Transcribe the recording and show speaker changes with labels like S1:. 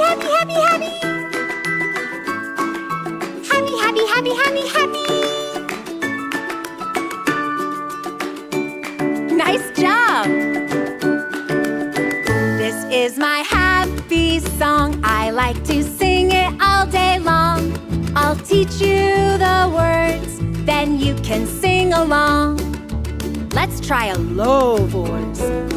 S1: happy, happy, happy. Happy, happy, happy, happy, happy. Nice job! This is my happy song. I like to sing it all day long. I'll teach you the words, then you can sing along. Let's try a low voice.